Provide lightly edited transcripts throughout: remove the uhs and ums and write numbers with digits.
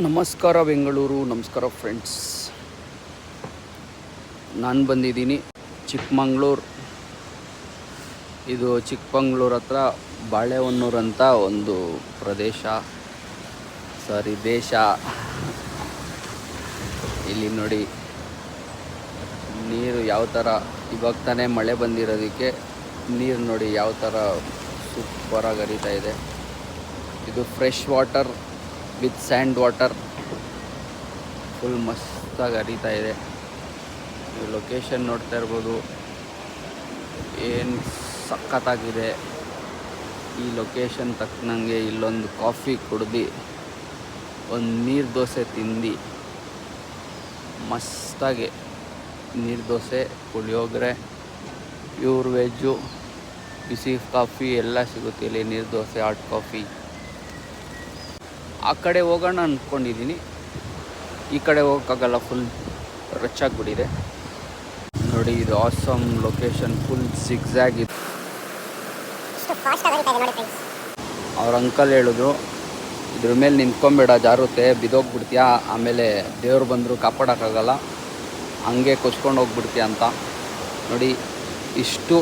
ನಮಸ್ಕಾರ ಬೆಂಗಳೂರು, ನಮಸ್ಕಾರ ಫ್ರೆಂಡ್ಸ್. ನಾನು ಬಂದಿದ್ದೀನಿ ಚಿಕ್ಕಮಂಗ್ಳೂರು. ಇದು ಚಿಕ್ಕಮಂಗ್ಳೂರು ಹತ್ರ ಬಾಳೆಹೊನ್ನೂರು ಅಂತ ಒಂದು ದೇಶ. ಇಲ್ಲಿ ನೋಡಿ ನೀರು ಯಾವ ಥರ, ಇವಾಗ ತಾನೇ ಮಳೆ ಬಂದಿರೋದಕ್ಕೆ ನೀರು ನೋಡಿ ಯಾವ ಥರ ಸೂಪರಾಗಿ ಹರಿತಾ ಇದೆ. ಇದು fresh water with sand water, full ಮಸ್ತಾಗಿ ಹರಿತಾ ಇದೆ. ಈ ಲೊಕೇಶನ್ ನೋಡ್ತಾ ಇರ್ಬೋದು, ಏನು ಸಖತ್ತಾಗಿದೆ. ಈ ಲೊಕೇಶನ್ ತಕ್ಕನಂಗೆ ಇಲ್ಲೊಂದು ಕಾಫಿ ಕುಡ್ದು ಒಂದು ನೀರು ದೋಸೆ ತಿಂದು ಮಸ್ತಾಗಿ ನೀರು ದೋಸೆ, ಪುಳಿಯೋಗರೆ, ಪ್ಯೂರ್ ವೆಜ್ಜು, ಬಿಸಿ ಕಾಫಿ ಎಲ್ಲ ಸಿಗುತ್ತೆ ಇಲ್ಲಿ. ನೀರು ದೋಸೆ, ಹಾಟ್ ಕಾಫಿ. ಆ ಕಡೆ ಹೋಗೋಣ ಅಂದ್ಕೊಂಡಿದ್ದೀನಿ, ಈ ಕಡೆ ಹೋಗೋಕ್ಕಾಗಲ್ಲ, ಫುಲ್ ರಚ್ಚಾಗ್ಬಿಟ್ಟಿದೆ. ನೋಡಿ ಇದು ಆಸಮ್ ಲೊಕೇಶನ್, ಫುಲ್ ಸಿಗ್ಸಾಗ್ ಇದೆ. ಅವ್ರ ಅಂಕಲ್ ಹೇಳಿದ್ರು, ಇದ್ರ ಮೇಲೆ ನಿಂತ್ಕೊಂಬೇಡ, ಜಾರುತ್ತೆ, ಬಿದ್ದೋಗ್ಬಿಡ್ತೀಯಾ, ಆಮೇಲೆ ದೇವ್ರು ಬಂದರೂ ಕಾಪಾಡೋಕ್ಕಾಗಲ್ಲ, ಹಂಗೆ ಕೊಚ್ಕೊಂಡು ಹೋಗ್ಬಿಡ್ತೀಯ ಅಂತ. ನೋಡಿ ಇಷ್ಟು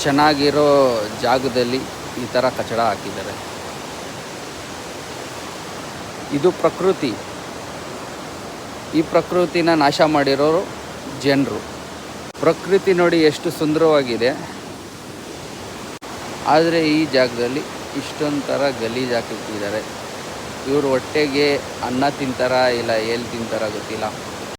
ಚೆನ್ನಾಗಿರೋ ಜಾಗದಲ್ಲಿ ಈ ಥರ ಕಚಡ ಹಾಕಿದ್ದಾರೆ. ಇದು ಪ್ರಕೃತಿ. ಈ ಪ್ರಕೃತಿನ ನಾಶ ಮಾಡಿರೋರು ಜನರು. ಪ್ರಕೃತಿ ನೋಡಿ ಎಷ್ಟು ಸುಂದರವಾಗಿದೆ, ಆದರೆ ಈ ಜಾಗದಲ್ಲಿ ಇಷ್ಟೊಂದು ಥರ ಗಲೀಜು ಹಾಕಿಟ್ಟಿದ್ದಾರೆ. ಇವರು ಹೊಟ್ಟೆಗೆ ಅನ್ನ ತಿಂತಾರ ಇಲ್ಲ ಏಲ್ ತಿಂತಾರ ಗೊತ್ತಿಲ್ಲ.